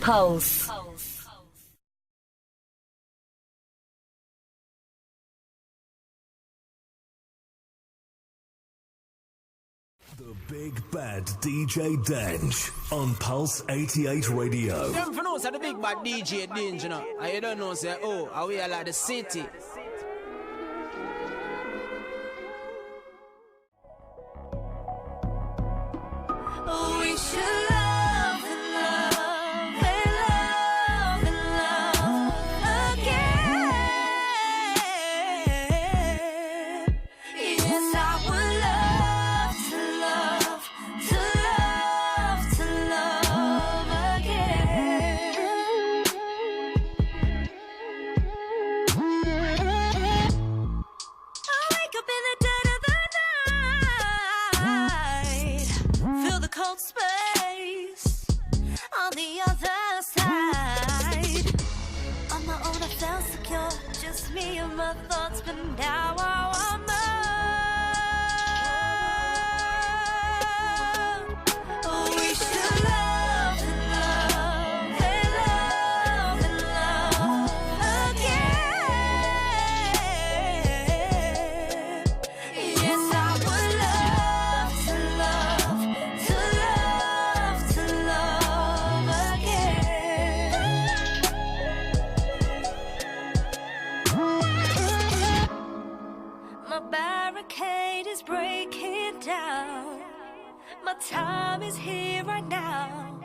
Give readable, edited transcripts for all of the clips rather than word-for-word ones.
Pulse. The big bad DJ Dange on Pulse 88 Radio. Them for know say the big bad DJ Dange, you know. And you don't know say, oh, are we are like the city? Oh, we should love and love and love and love again. Yes, I would love to love, to love, to love again. I wake up in the dead of the night, feel the cold space on the other side. On my own I felt secure, just me and my thoughts, but now I want more. Oh, we should love and love and love and love again. Yes, I would love to love, to love, to love again. My barricade is breaking down. My time is here right now,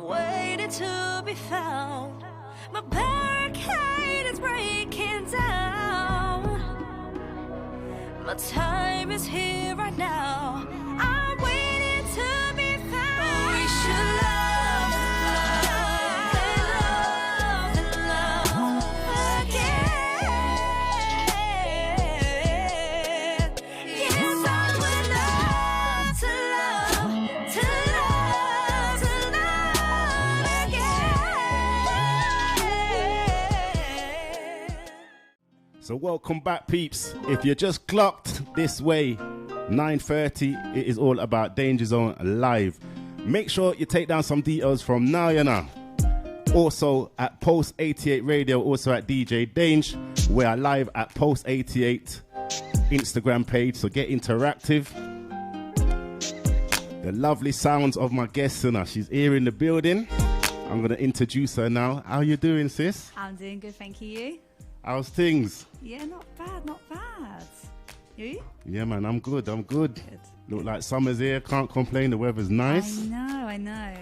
waiting to be found. My barricade is breaking down. My time is here right now. I'm waiting to be found. We should love and love and love again. Yes, I would love to love, to love, to love again. So welcome back, peeps. If you just clocked this way, 9:30, it is all about Danger Zone live. Make sure you take down some details from now, you know. Also at Pulse88 Radio, also at DJ Dange. We are live at Pulse88 Instagram page, so get interactive. The lovely sounds of my guest, you know, she's here in the building. I'm going to introduce her now. How you doing, sis? I'm doing good, thank you. You? How's things? Yeah, not bad, not bad. You? Yeah, man, I'm good. Good. Look like summer's here. Can't complain. The weather's nice. I know.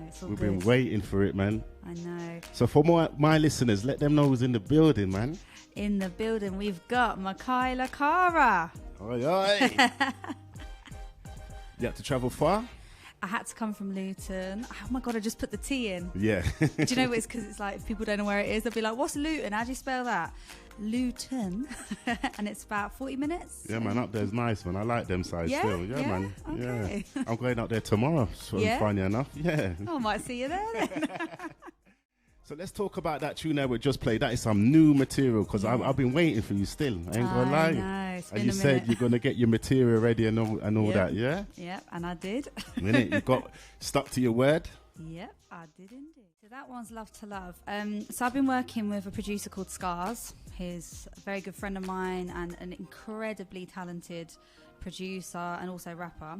It's all We've good. been waiting for it, man. I know. So for my listeners, let them know who's in the building, man. In the building, we've got Mikylacara. Oi, oi. You had to travel far? I had to come from Luton. Oh my God, I just put the T in. Yeah. Do you know what it's because it's like, if people don't know where it is, they'll be like, what's Luton? How do you spell that? Luton. And it's about 40 minutes. Yeah, man, up there's nice, man. I like them sides still. Yeah, man. Okay. Yeah. I'm going up there tomorrow, so funny enough. Yeah. Oh, I might see you there then. So let's talk about that tune that we just played. That is some new material, because I've been waiting for you still. I ain't gonna lie. Know, it's been and you a said minute. you're gonna get your material ready and all Yep. that, yeah? Yep, and I did. Minute, you got stuck to your word. Yep, I did indeed. So that one's Love to Love. So I've been working with a producer called Scars. He's a very good friend of mine and an incredibly talented producer and also rapper.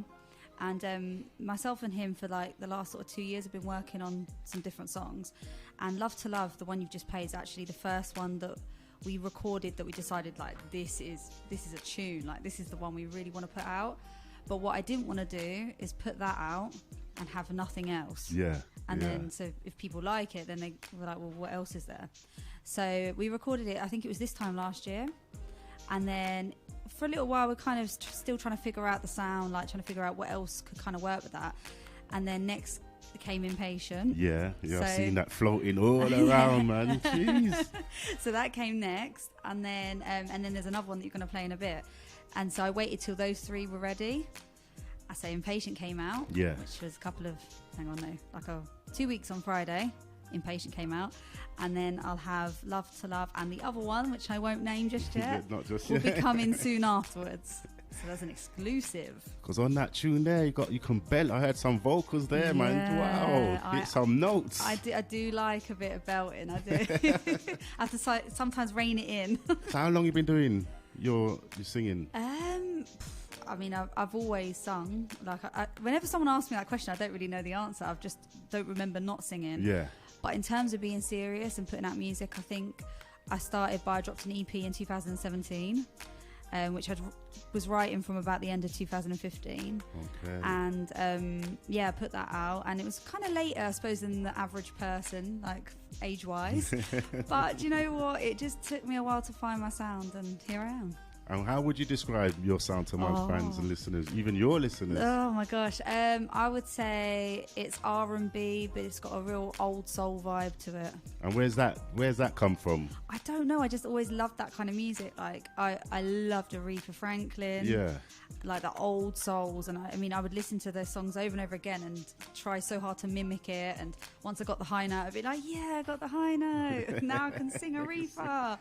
And myself and him for like the last sort of 2 years have been working on some different songs. And Love to Love, the one you've just played, is actually the first one that we recorded that we decided like this is a tune, like this is the one we really want to put out. But what I didn't want to do is put that out and have nothing else. Yeah. And then so if people like it, then they were like, well, what else is there? So we recorded it, I think it was this time last year. And then for a little while, we're kind of still trying to figure out the sound, like trying to figure out what else could kind of work with that. And then next came Impatient. Yeah, So- I've seen that floating all around, man. Jeez. So that came next. And then there's another one that you're going to play in a bit. And so I waited till those three were ready. I say Impatient came out, Yeah. which was a couple of, 2 weeks on Friday. Impatient came out. And then I'll have Love to Love and the other one, which I won't name just yet, Not just will be yet. coming soon afterwards. So that's an exclusive. Because on that tune there, you can belt. I heard some vocals there, man. Wow, hit some notes. I do like a bit of belting. I do. I have to sometimes rein it in. So how long you been doing your singing? I mean, I've always sung. Like, whenever someone asks me that question, I don't really know the answer. I just don't remember not singing. Yeah. But in terms of being serious and putting out music, I think I started by I dropped an EP in 2017. Which I was writing from about the end of 2015. Okay. And I put that out, and it was kind of later, I suppose, than the average person, like age-wise. But you know what? It just took me a while to find my sound, and here I am. And how would you describe your sound to my fans and listeners, even your listeners? Oh my gosh, I would say it's R&B, but it's got a real old soul vibe to it. And where's that come from? I don't know. I just always loved that kind of music. Like I loved Aretha Franklin. Yeah. Like the old souls, and I would listen to their songs over and over again and try so hard to mimic it. And once I got the high note, I'd be like, yeah, I got the high note. Now I can sing Aretha.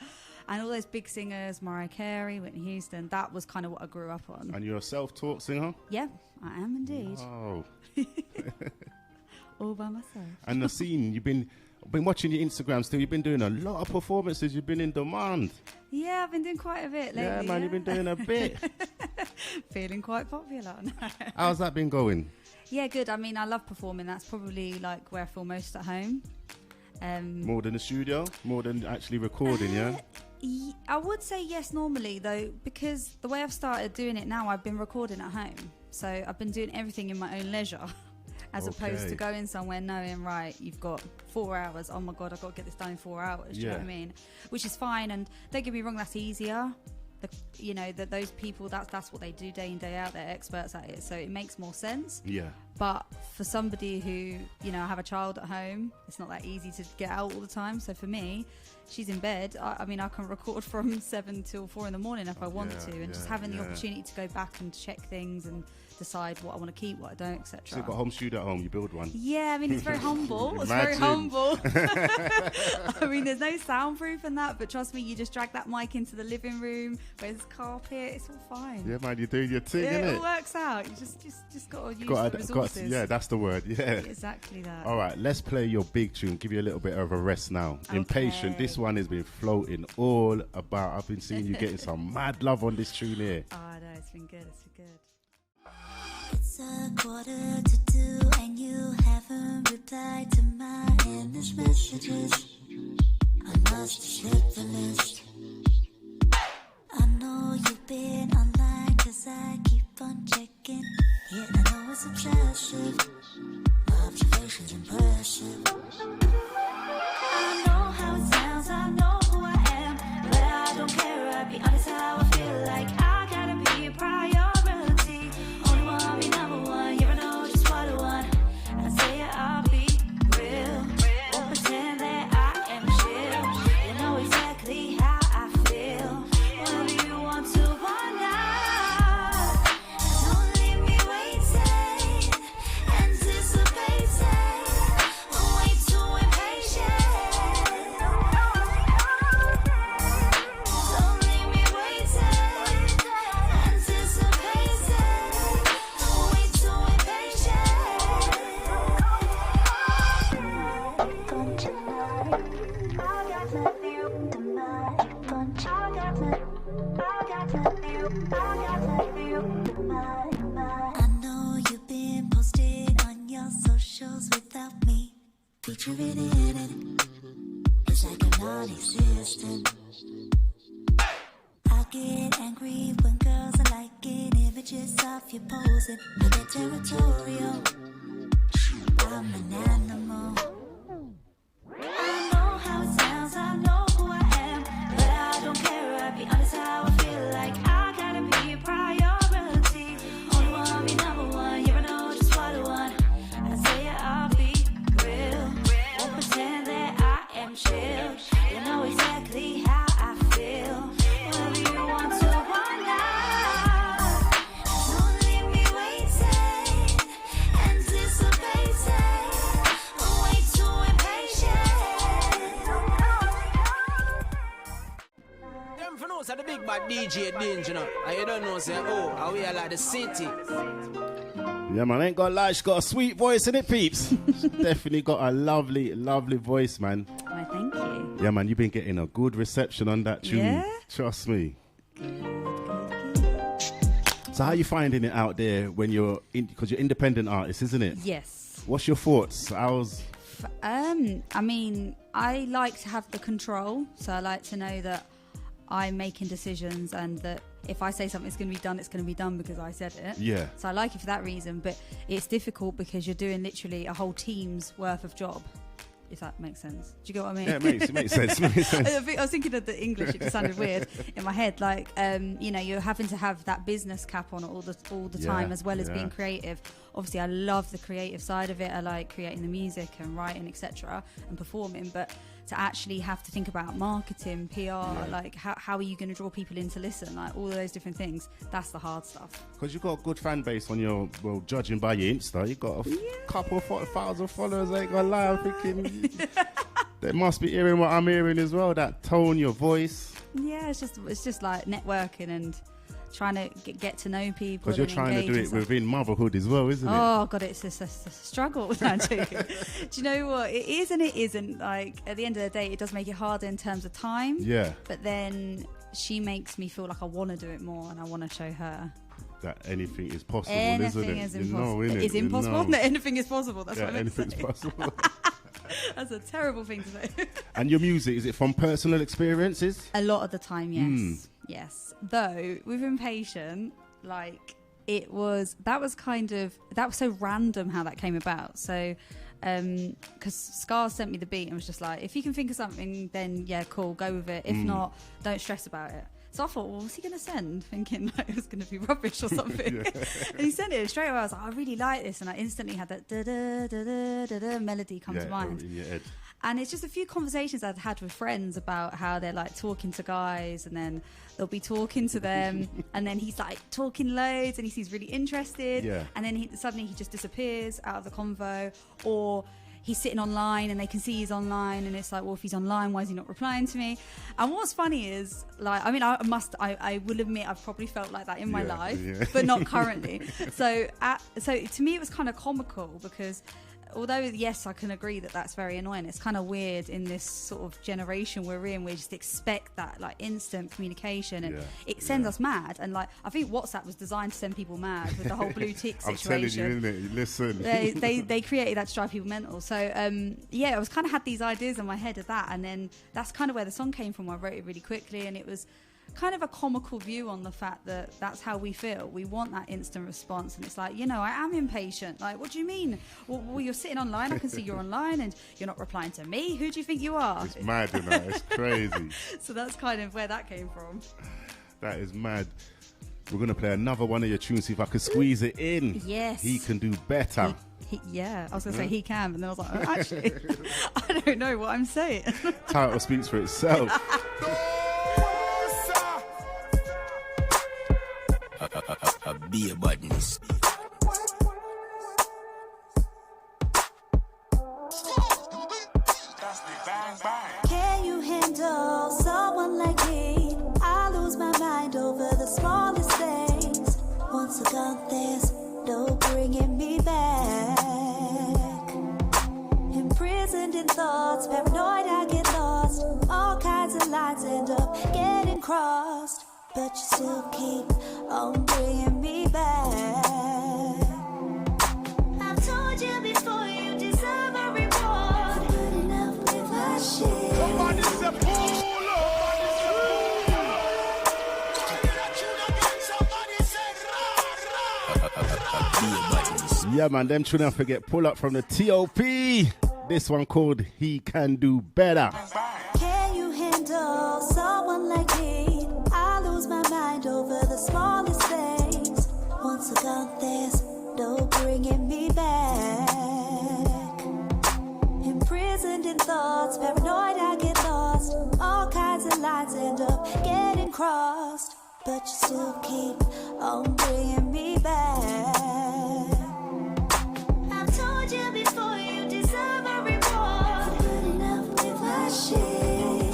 And all those big singers, Mariah Carey, Whitney Houston, that was kind of what I grew up on. And you're a self-taught singer? Yeah, I am indeed. Oh. All by myself. And the scene, I've been watching your Instagram still. You've been doing a lot of performances. You've been in demand. Yeah, I've been doing quite a bit lately. Yeah, man, you've been doing a bit. Feeling quite popular. How's that been going? Yeah, good. I mean, I love performing. That's probably like where I feel most at home. More than the studio? More than actually recording, yeah? I would say yes normally, though, because the way I've started doing it now, I've been recording at home. So I've been doing everything in my own leisure, as opposed to going somewhere knowing, right, you've got 4 hours. Oh my God, I've got to get this done in 4 hours. Do you know what I mean? Which is fine. And don't get me wrong, that's easier. That those people, that's what they do day in, day out. They're experts at it. So it makes more sense. Yeah. But for somebody who, have a child at home, it's not that easy to get out all the time. So for me, she's in bed. I can record from 7 till 4 in the morning if I want to. And just having the opportunity to go back and check things and decide what I want to keep, what I don't, etc. So you've got a home studio at home, you build one? Yeah, I mean, it's very humble. It's very humble. I mean, there's no soundproof and that, but trust me, you just drag that mic into the living room where there's carpet, it's all fine. Yeah, man, you're doing your thing, innit? It all works out. You just got to use the resources. Yeah, that's the word, yeah. Exactly that. All right, let's play your big tune, give you a little bit of a rest now. Okay. Impatient, this one has been floating all about. I've been seeing you getting some mad love on this tune here. Oh, no, it's been good, it's been good. It's 1:45 and you haven't replied to my endless messages. I must have slipped the list. I know you've been online 'cause I keep on checking. Yeah, I know it's obsessive. My observation's impressive. I know how it sounds, I know who I am, but I don't care. I'll be honest how I feel. Like I gotta be a priority. Only one, be number one. You never know just what I want. I say I'll be real. Won't pretend that I am chill. You know exactly how I feel. Whatever you want to want now. Don't leave me waiting, anticipating. Way too impatient. Don't leave me waiting, anticipating. Way too impatient. Don't you know? I got to you tonight. Don't you? I got to you tonight. I know you've been posting on your socials without me featuring in it. It's like I'm non-existent. I get angry when girls are liking images of you posing. I get territorial. I'm an animal. I know how it sounds, I know who I am, but I don't care. I'll be honest how I feel. Like I gotta be a priority. Only one, be number one. You never know just what I want. I say I'll be real. Won't pretend that I am chill. You know exactly how I feel. Whatever you want to want now. Don't leave me waiting, anticipating. DJ Dange, you know. And you don't know, say, oh, how we are like the city. Yeah, man, ain't gonna lie, she's got a sweet voice in it, peeps. She's definitely got a lovely, lovely voice, man. Why, thank you. Yeah, man, you've been getting a good reception on that tune. Yeah? Trust me. So how you finding it out there when you're because you're independent artist, isn't it? Yes. What's your thoughts? I mean, I like to have the control, so I like to know that I'm making decisions and that if I say something's going to be done, it's going to be done because I said it. Yeah. So I like it for that reason, but it's difficult because you're doing literally a whole team's worth of job. If that makes sense. Do you get what I mean? Yeah, it makes sense. Makes sense. I was thinking of the English, it just sounded weird in my head. Like, you know, you're having to have that business cap on all the time as well as being creative. Obviously, I love the creative side of it. I like creating the music and writing, etc., and performing. But to actually have to think about marketing, PR, like how are you going to draw people in to listen, like all of those different things. That's the hard stuff. Because you've got a good fan base on your, well, judging by your Insta, you've got a couple of thousand followers. I ain't gonna lie, I'm thinking they must be hearing what I'm hearing as well. That tone, your voice. Yeah, it's just like networking and trying to get to know people. Because you're trying to do it within motherhood as well, isn't it? Oh God, it's a struggle. Do you know what? It is and it isn't. Like at the end of the day, it does make it harder in terms of time. Yeah. But then she makes me feel like I want to do it more and I want to show her that anything is possible, anything isn't it? is impossible. You know, it's impossible. No, anything is possible. That's yeah, what I meant anything's to say. possible. That's a terrible thing to say. And your music, is it from personal experiences? A lot of the time, yes. Yes. Though with Impatient, like that was so random how that came about. So because Scar sent me the beat and was just like, if you can think of something, then yeah, cool, go with it. If not, don't stress about it. So I thought, well, what's he going to send? Thinking like it was going to be rubbish or something. And he sent it straight away. I was like, I really like this. And I instantly had that da-da-da-da-da-da melody come to mind. In your head. And it's just a few conversations I've had with friends about how they're like talking to guys and then they'll be talking to them and then he's like talking loads and he seems really interested. Yeah. And then suddenly he just disappears out of the convo, or he's sitting online and they can see he's online and it's like, well, if he's online, why is he not replying to me? And what's funny is, like, I mean, I will admit I've probably felt like that in my life, but not currently. So to me, it was kind of comical because although, yes, I can agree that that's very annoying. It's kind of weird in this sort of generation we're in. We just expect that like instant communication and it sends us mad. And like, I think WhatsApp was designed to send people mad with the whole blue tick situation. I'm telling you, isn't it? Listen. They created that to drive people mental. So I was kind of had these ideas in my head of that. And then that's kind of where the song came from. I wrote it really quickly and it was kind of a comical view on the fact that that's how we feel. We want that instant response, and it's like, you know, I am impatient. Like, what do you mean? Well, you're sitting online, I can see you're online and you're not replying to me. Who do you think you are? It's mad, you know, it's crazy. So that's kind of where that came from. That is mad. We're going to play another one of your tunes, see if I can squeeze it in. Yes. He Can Do Better. I was going to say he can, but then I was like, oh, actually, I don't know what I'm saying. Title speaks for itself. Be a badness. Can you handle someone like me? I lose my mind over the smallest things. Once I got this, no bringing me back. Imprisoned in thoughts, paranoid I get lost. All kinds of lines end up getting crossed. But you still keep on bringing me back. I've told you before, you deserve a reward for putting up with my shit. Somebody said pull up. Yeah, man, them tune not forget Pull Up from the T.O.P. This one called He Can Do Better. Can you handle someone like me? I lose my mind over the smallest things. Once I got this, no bringing me back. Imprisoned in thoughts, paranoid I get lost. All kinds of lines end up getting crossed. But you still keep on bringing me back. I've told you before, you deserve a reward for putting up with my shit.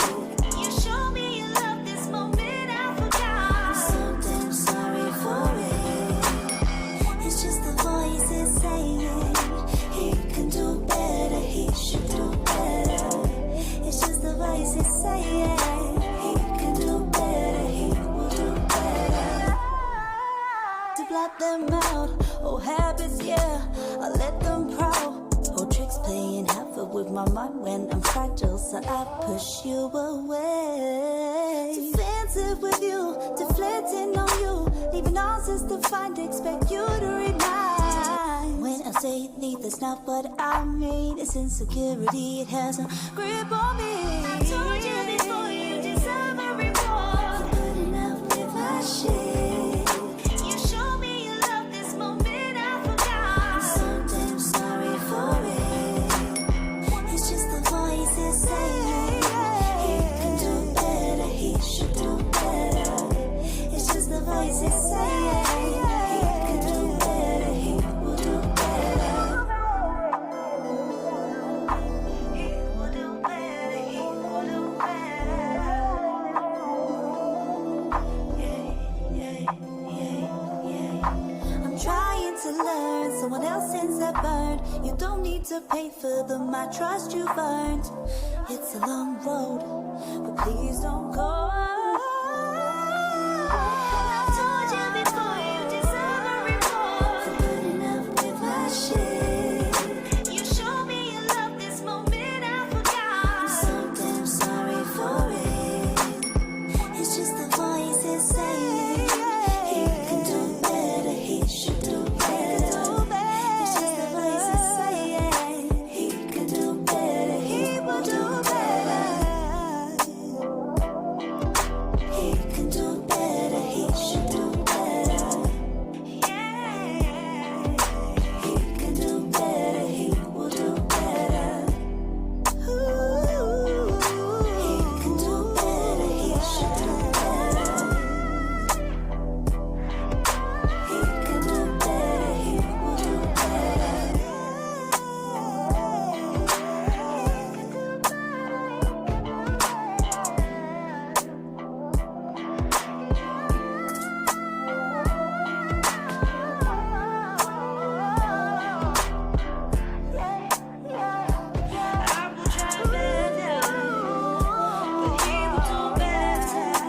You show me you love this moment I forgot. my mind when I'm fragile, so I push you away. Defensive with you, deflecting on you, leaving answers to find, expect you to remind. When I say need, that's not what I mean. It's insecurity, it has a grip on me. I told you before, you deserve a reward for good enough if I share. You show me you love this moment I forgot. I'm so damn sorry for it. It's just the voices saying he can do better, he should do better. It's just the voices saying he can do better, he will do better. He will do better, he will do better. Yeah. I'm trying to learn, someone else sends that burn. You don't need to pay for them, I trust you've earned. It's a long road, but please don't go. I told you before, you deserve a reward for good enough if I share. You show me you love this moment I forgot. I'm so damn sorry for it. It's just the voices saying he can do better, he should do better. It's just the voices saying he can do better, he will do better. He can do better, he should do better. Yeah. He can do better, he will do better. Ooh. He can do better, he should do better. He can do better, he will do better. I will try better, but he will do better.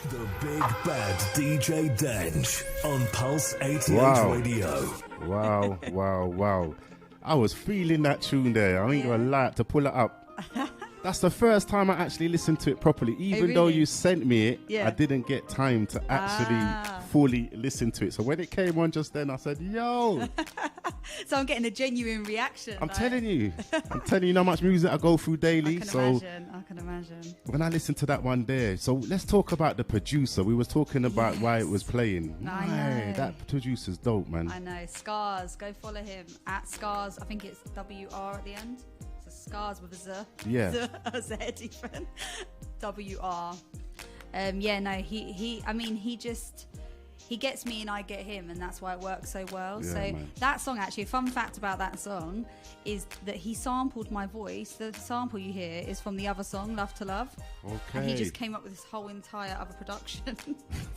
The Big Bad DJ Dange on Pulse 88 Wow. Radio. Wow. I was feeling that tune there. I ain't gonna lie, to pull it up. That's the first time I actually listened to it properly. Even though really? you sent me it, Yeah. I didn't get time to actually fully listen to it. So when it came on just then, I said, yo, So I'm getting a genuine reaction. I'm like, telling you how much music I go through daily. I can imagine. When I listened to that one there, so let's talk about the producer. We was talking about why it was playing. I Why? know. That producer's dope, man. I know. Scars. Go follow him at Scars. I think it's WR at the end. So Scars with a Z. Yeah. Z, a Z even. WR. Yeah, no, he gets me and I get him, and that's why it works so well. Yeah, So man. that song, actually, a fun fact about that song is that he sampled my voice. The sample you hear is from the other song, Love to Love. And he Okay. just came up with this whole entire other production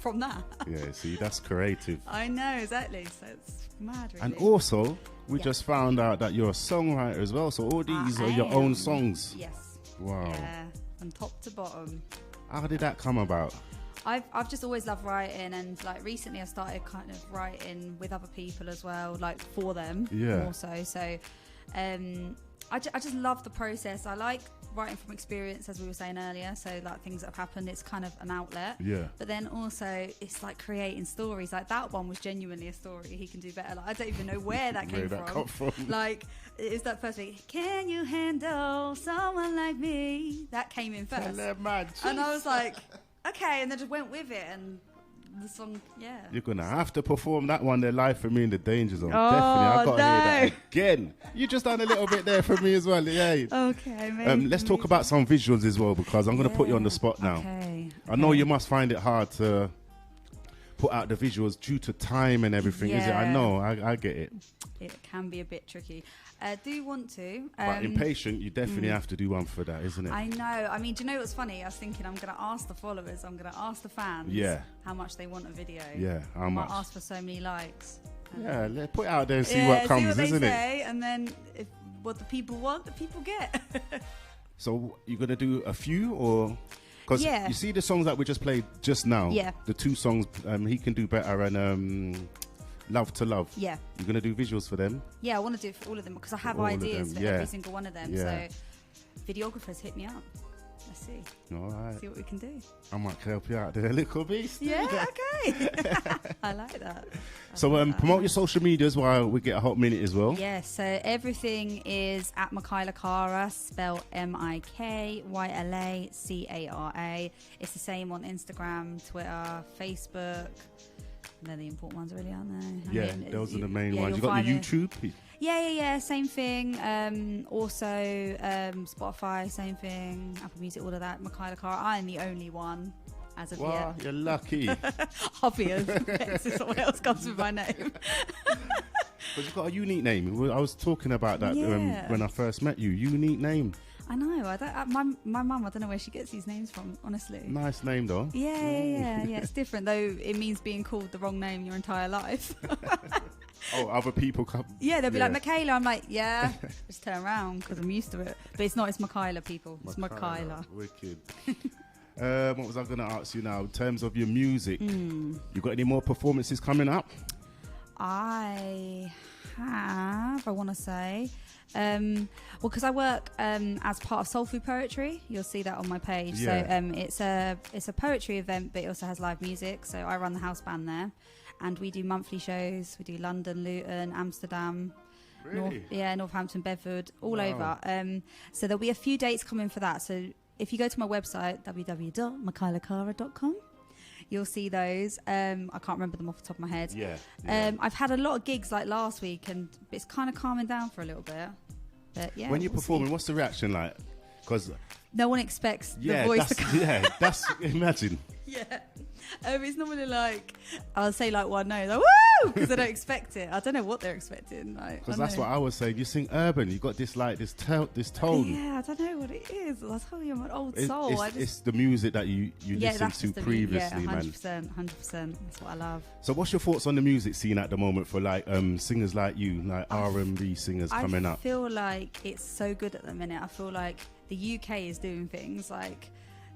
from that. Yeah, see, that's creative. I know, exactly. So it's mad, really. And also, we Yeah. just found out that you're a songwriter as well. So all these I are your am. own songs. Yes. Wow. Yeah, from top to bottom. How did that come about? I've just always loved writing, and like recently I started kind of writing with other people as well, like for them Yeah. more so. I just love the process. I like writing from experience, as we were saying earlier. So like things that have happened, it's kind of an outlet. Yeah. But then also it's like creating stories. Like that one was genuinely a story. He can do better. Like I don't even know where that came Where that come from. Like it was that first thing. Can you handle someone like me? That came in first. Hello, man. And I was like, okay, and then just went with it, and the song, yeah. You're gonna have to perform that one there live for me in the Danger Zone. Oh, Definitely, I gotta hear that no. again. You just done a little bit there for me as well. Yeah. Okay, maybe. Let's talk about some visuals as well, because I'm gonna put you on the spot now. Okay. I know you must find it hard to put out the visuals due to time and everything. Is it? I Yeah. know. I get it. It can be a bit tricky. Do you want to? But impatient, you definitely have to do one for that, isn't it? I know. I mean, do you know what's funny? I was thinking I'm going to ask the followers, I'm going to ask the fans Yeah. how much they want a video. Yeah, how I might much? ask for so many likes. Yeah, put it out there and see Yeah, what comes, see what isn't they it? say, and then if what the people want, the people get. So you're gonna do a few, or because Yeah. you see the songs that we just played just now? Yeah. The two songs, he can do better, and Love to Love. Yeah. You're going to do visuals for them? Yeah, I want to do it for all of them because I have all of ideas them, for yeah. every single one of them. Yeah. So videographers, hit me up. Let's see. All right. See what we can do. I might help you out there, little beast. Yeah, okay. I like that. So promote your social medias while we get a hot minute as well. Yeah, so everything is at Mikylacara, spelled Mikylacara. It's the same on Instagram, Twitter, Facebook. And they're the important ones, really, aren't they? Yeah, those are the main ones. You you'll got the find YouTube? Yeah, same thing. Also, Spotify, same thing. Apple Music, all of that. Mikylacara. I'm the only one as of Wow, yet. you're lucky. Obvious. Someone else comes with my name. But you've got a unique name. I was talking about that Yeah. when I first met you. Unique name. I know. My mum, I don't know where she gets these names from, honestly. Nice name, though. Yeah. It's different, though. It means being called the wrong name your entire life. Oh, other people come. Yeah, they'll be like, Michaela. I'm like, yeah. Just turn around because I'm used to it. But it's not. It's Mikyla, people. It's Mikyla. Wicked. What was I going to ask you now? In terms of your music, you got any more performances coming up? I want to say. Well, because I work as part of Soul Food Poetry, you'll see that on my page. Yeah. So it's a poetry event, but it also has live music. So I run the house band there, and we do monthly shows. We do London, Luton, Amsterdam, Really? Northampton, Bedford, all Wow. over. So there'll be a few dates coming for that. So if you go to my website www.mikylacara.com, you'll see those. I can't remember them off the top of my head. Yeah. I've had a lot of gigs like last week, and it's kind of calming down for a little bit. But yeah, When you're we'll performing, see. what's the reaction like? Because No one expects the voice to come. that's imagine. Yeah. It's normally like, I'll say like one note, like, woo! Because I don't expect it. I don't know what they're expecting. Because that's what I was saying. You sing urban. You got this like this tone. Yeah, I don't know what it is. I'll tell you, I'm an old soul. It's the music that you listened to previously, man. 100%. That's what I love. So what's your thoughts on the music scene at the moment for like singers like you, like R&B singers coming up? I feel like it's so good at the minute. I feel like the UK is doing things like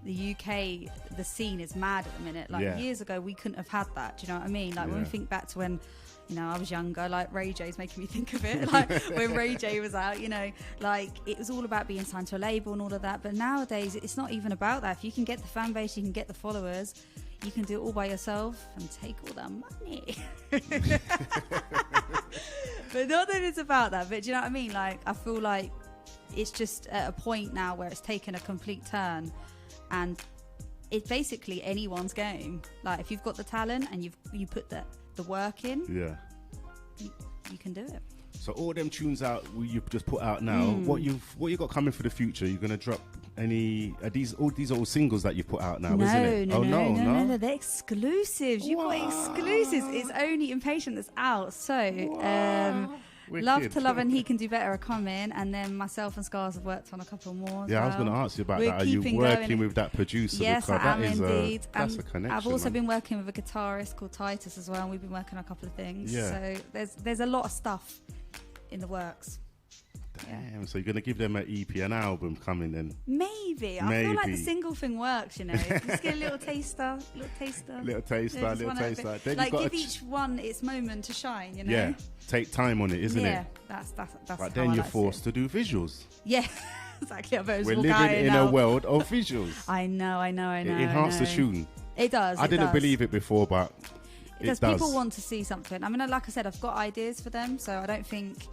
the UK, the scene is mad at the minute. Like years ago, we couldn't have had that. Do you know what I mean? Like when we think back to when, I was younger, like Ray J's making me think of it. Like when Ray J was out, like it was all about being signed to a label and all of that. But nowadays, it's not even about that. If you can get the fan base, you can get the followers, you can do it all by yourself and take all that money. But not that it's about that. But do you know what I mean? Like I feel like it's just at a point now where it's taken a complete turn. And it's basically anyone's game. Like if you've got the talent and you put the work in, you can do it. So all them tunes out you've just put out now, what you got coming for the future? You're gonna drop any? These are all singles that you've put out now, isn't it? No, they're exclusives. You've got exclusives. It's only Impatient that's out. So Love to Love and He Can Do Better are coming, and then myself and Scars have worked on a couple more. Yeah, I was going to ask you about that. Are you working with that producer? Yes, I am indeed. That's a connection. I've also been working with a guitarist called Titus as well, and we've been working on a couple of things. Yeah. So there's a lot of stuff in the works. Damn, so you're going to give them an EP, an album coming then? Maybe. I feel like the single thing works, Just get a little taster. Like give each one its moment to shine, Yeah, take time on it, isn't it? Yeah, that's But then you're forced to do visuals. Yeah, exactly. We're living in a world of visuals. I know. It enhances the tune. It does. I didn't believe it before, but it does. People want to see something. I mean, like I said, I've got ideas for them, so I don't think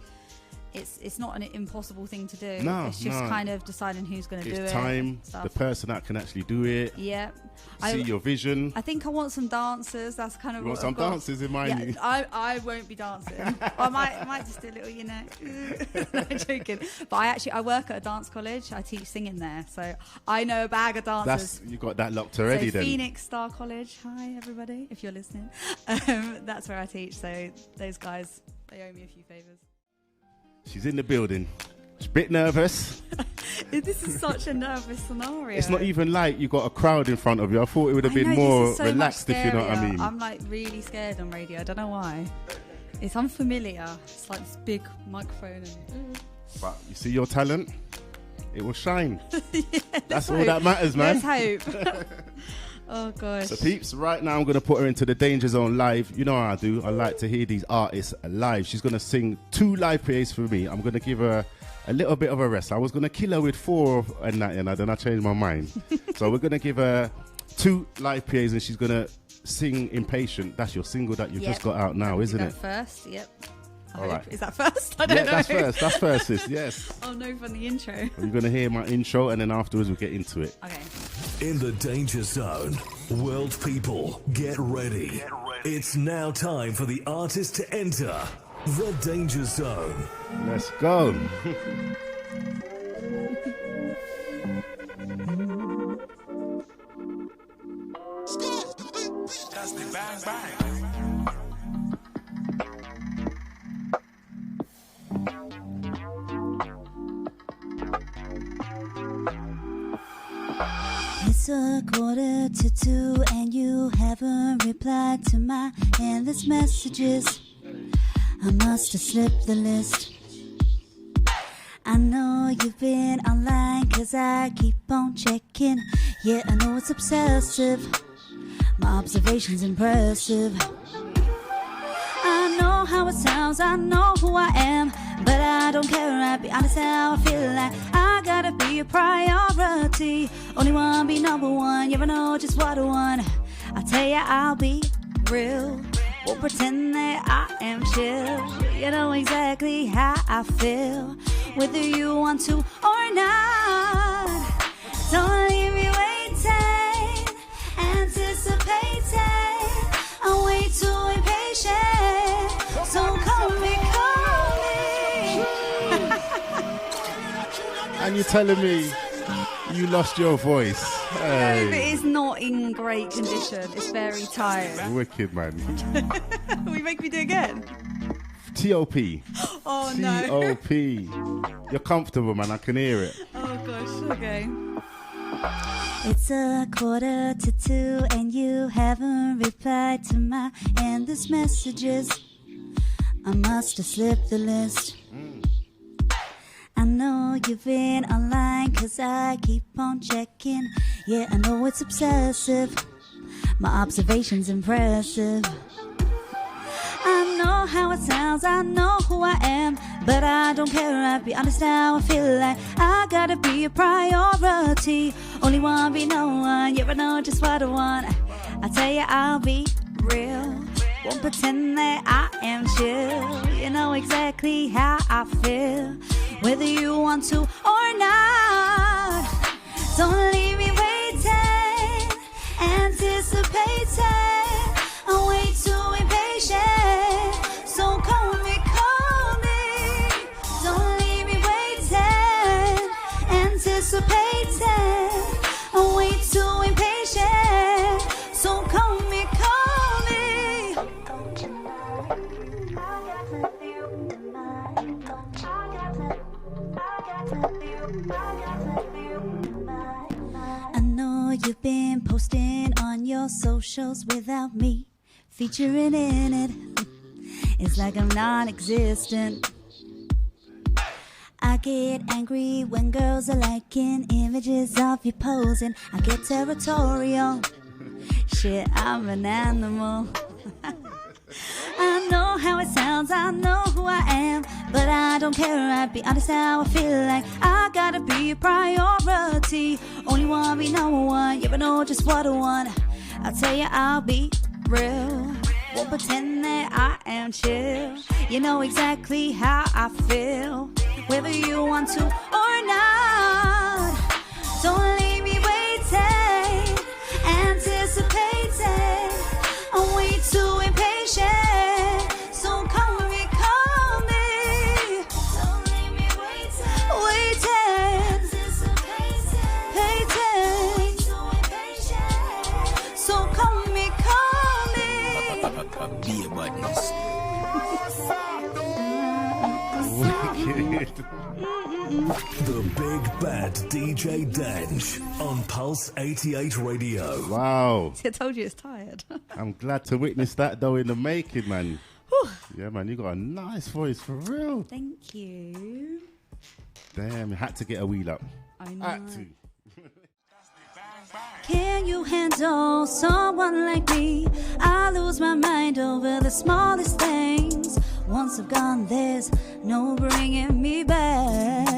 it's not an impossible thing to do. No, it's just kind of deciding who's going to do it. It's time, the person that can actually do it. Yeah. See your vision. I think I want some dancers. That's kind of you want some dancers in mind. Yeah, I won't be dancing. I might just do a little, No, I'm joking. But I work at a dance college. I teach singing there, so I know a bag of dancers. You got that locked already. So then Phoenix Star College. Hi everybody, if you're listening. That's where I teach. So those guys, they owe me a few favors. She's in the building. She's a bit nervous. This is such a nervous scenario. It's not even like you got a crowd in front of you. I thought it would have been more relaxed, if you know what I mean. I'm like really scared on radio. I don't know why. It's unfamiliar. It's like this big microphone. But you see your talent, it will shine. Yeah, that's all that matters, man. Let's hope. Oh gosh. So peeps, right now I'm going to put her into the Danger Zone live. You know how I do. I like to hear these artists live. She's going to sing 2 live plays for me. I'm going to give her a little bit of a rest. I was going to kill her with 4 and that, and then I changed my mind. So we're going to give her 2 live plays, and she's going to sing Impatient. That's your single that you've just got out now, isn't it? First, yep. All right. Is that first? I don't know. That's first, sis. Yes. Oh no, from the intro. You're going to hear my intro, and then afterwards we'll get into it. Okay. In the Danger Zone, world people, get ready. It's now time for the artist to enter the Danger Zone. Let's go. It's a 1:45 and you haven't replied to my endless messages. I must have slipped the list. I know you've been online 'cause I keep on checking. Yeah, I know it's obsessive. My observation's impressive. I know how it sounds, I know who I am, but I don't care, I'll be honest how I feel like I gotta be a priority. Only one be number one, you never know just what I want. I tell ya I'll be real, won't pretend that I am chill. You know exactly how I feel, whether you want to or not. Don't leave me waiting, anticipating. I'm way too impatient, so call me. And you're telling me you lost your voice. Hey. No, but it's not in great condition. It's very tired. Wicked, man. Will you make me do it again? T.O.P. Oh, no. T.O.P. You're comfortable, man. I can hear it. Oh, gosh. Okay. It's a 1:45 and you haven't replied to my endless messages. I must have slipped the list. I know you've been online 'cause I keep on checking. Yeah, I know it's obsessive. My observation's impressive. I know how it sounds, I know who I am, but I don't care, I'll be honest how I feel like I gotta be a priority. Only one be no one, you never know just what I want. I tell you I'll be real, won't pretend that I am chill. You know exactly how I feel, whether you want to or not. Don't leave me waiting, anticipating. I'm way too impatient, so call me. Don't leave me waiting, anticipating. I'm way too impatient, so call me. Don't you know I got to feel tonight? Don't I know you've been posting on your socials without me featuring in it. It's like I'm non-existent. I get angry when girls are liking images of you posing. I get territorial. Shit, I'm an animal. I know how it sounds, I know who I am, but I don't care, I'll be honest how I feel like I gotta be a priority. Only one be number one, you never know just what I want. I'll tell you I'll be real, won't pretend that I am chill. You know exactly how I feel, whether you want to or not. Don't leave me waiting, anticipating. I'm way too impatient, so call me. Don't leave me waiting, anticipating, so call me. Be a badness. Wicked. The Big Bad DJ Dange on Pulse 88 Radio. Wow. I told you it's tired. I'm glad to witness that, though, in the making, man. Yeah, man, you got a nice voice, for real. Thank you. Damn, you had to get a wheel up. I know. Had to. Can you handle someone like me? I lose my mind over the smallest things. Once I've gone, there's no bringing me back.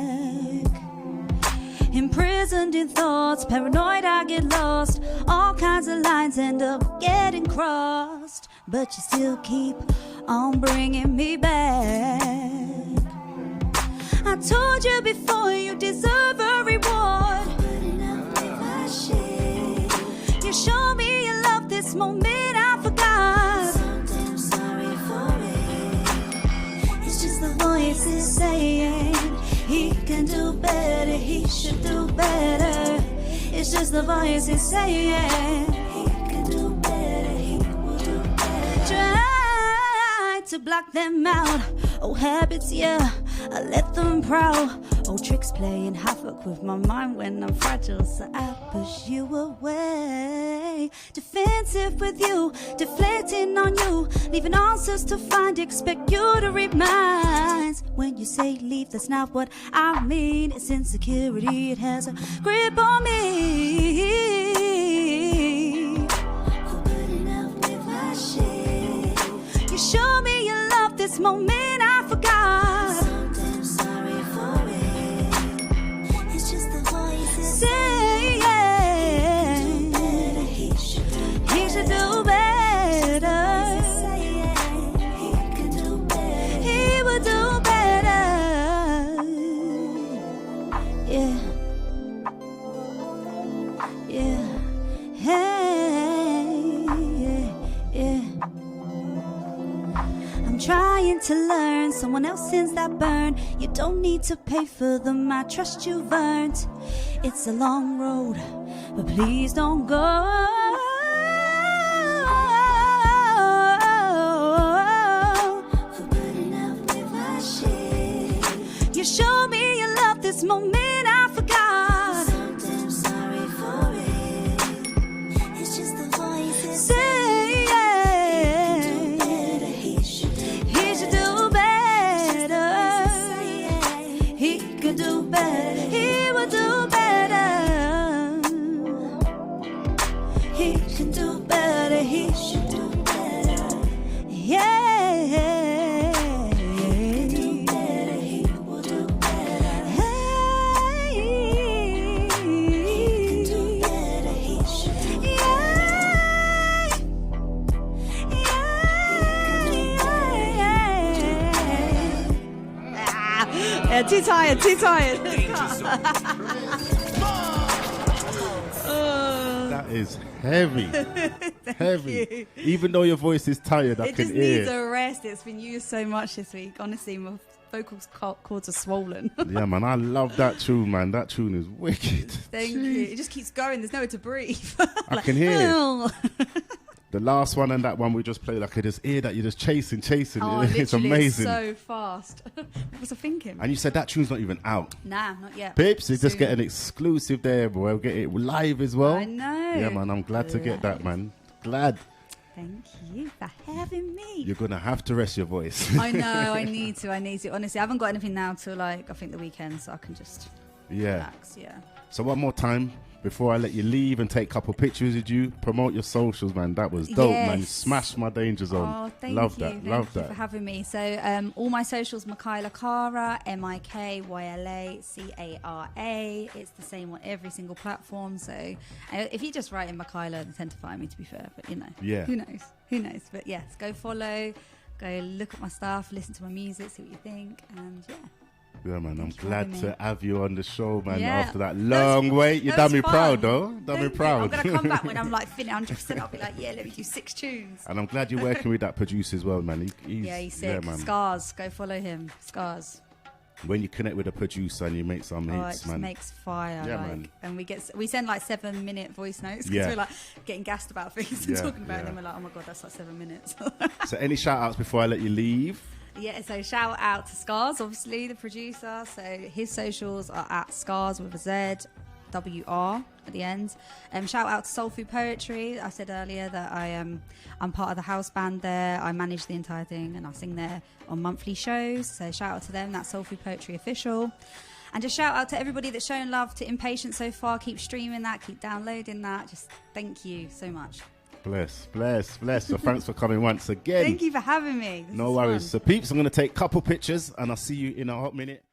Imprisoned in thoughts, paranoid I get lost. All kinds of lines end up getting crossed, but you still keep on bringing me back. I told you before, you deserve a reward. You show me you love this moment I forgot. Sometimes sorry for it. It's just the voices saying he can do better, he should do better. It's just the voices saying he can do better, he will do better. Try to block them out. Oh, habits, yeah, I let them prowl. Oh, tricks playing havoc with my mind when I'm fragile, so I push you away. Defensive with you, deflecting on you, leaving answers to find, expect you to read minds. When you say leave, that's not what I mean. It's insecurity, it has a grip on me. For putting up with my shit. You show me you love this moment I forgot. Sometimes sorry for it. It's just the voices saying he should do better. He can do better. He will do better. Yeah. Yeah. Hey. Yeah. Yeah. I'm trying to learn, someone else sends that burn. You don't need to pay for them, I trust you've earned. It's a long road, but please don't go. For putting up with my shit. You show me you love this moment I forgot. Sometimes sorry for it. It's just the voices saying do better, he will do better. He can do better, he should do better. Yeah. He can do better, he will do better. Hey. He can do better, he should do better. Yeah, too tired, too tired. That is heavy. Heavy. Even though your voice is tired, I It can just hear. needs a rest. It's been used so much this week. Honestly, my vocal cords are swollen. Yeah, man, I love that tune, man. That tune is wicked. Thank you. It just keeps going. There's nowhere to breathe. I can hear it. The last one and that one we just played, I could just hear that you're just chasing. Oh, It's literally, amazing. It's so fast. What was I thinking? And you said that tune's not even out. Nah, not yet. Pips, you just Soon. get an exclusive there, boy. We'll get it live as well. I know. Yeah, man, I'm glad to get that, man. Glad. Thank you for having me. You're going to have to rest your voice. I know, I need to. Honestly, I haven't got anything now till like, I think the weekend, so I can just relax, yeah. So one more time, before I let you leave and take a couple pictures with you, promote your socials, man. That was dope, man. You smashed my Danger Zone. Oh, thank love you. that. Thank Love you that. for having me. So all my socials, Mikylacara, Mikylacara. It's the same on every single platform. So if you just write in Mikyla, they tend to find me, to be fair. But, you know, Yeah. who knows? Who knows? But, yes, go follow, go look at my stuff, listen to my music, see what you think. And, yeah. Yeah, man, I'm Thank you for glad having to me. have you on the show, man. Yeah. After that long wait, you That done was me fun. proud, though. Done me Thank you. proud. I'm going to come back when I'm like finished 100%. I'll be like, yeah, let me do 6 tunes. And I'm glad you're working with that producer as well, man. He's sick. man. Scars, go follow him. Scars. When you connect with a producer and you make some Oh, it hits, just man. makes fire. Yeah, like, man. And we send like 7-minute voice notes because Yeah. we're like getting gassed about things and Yeah, talking about it. yeah. And then we're like, oh my God, that's like 7 minutes. So any shout outs before I let you leave? Yeah, so shout out to Scars, obviously, the producer. So his socials are at Scars with a Z, WR at the end. Shout out to Soul Food Poetry. I said earlier that I'm part of the house band there. I manage the entire thing and I sing there on monthly shows. So shout out to them. That's Soul Food Poetry Official. And just shout out to everybody that's shown love to Impatient so far. Keep streaming that, keep downloading that. Just thank you so much. Bless. So thanks for coming once again. Thank you for having me. No worries. So peeps, I'm going to take a couple pictures and I'll see you in a hot minute.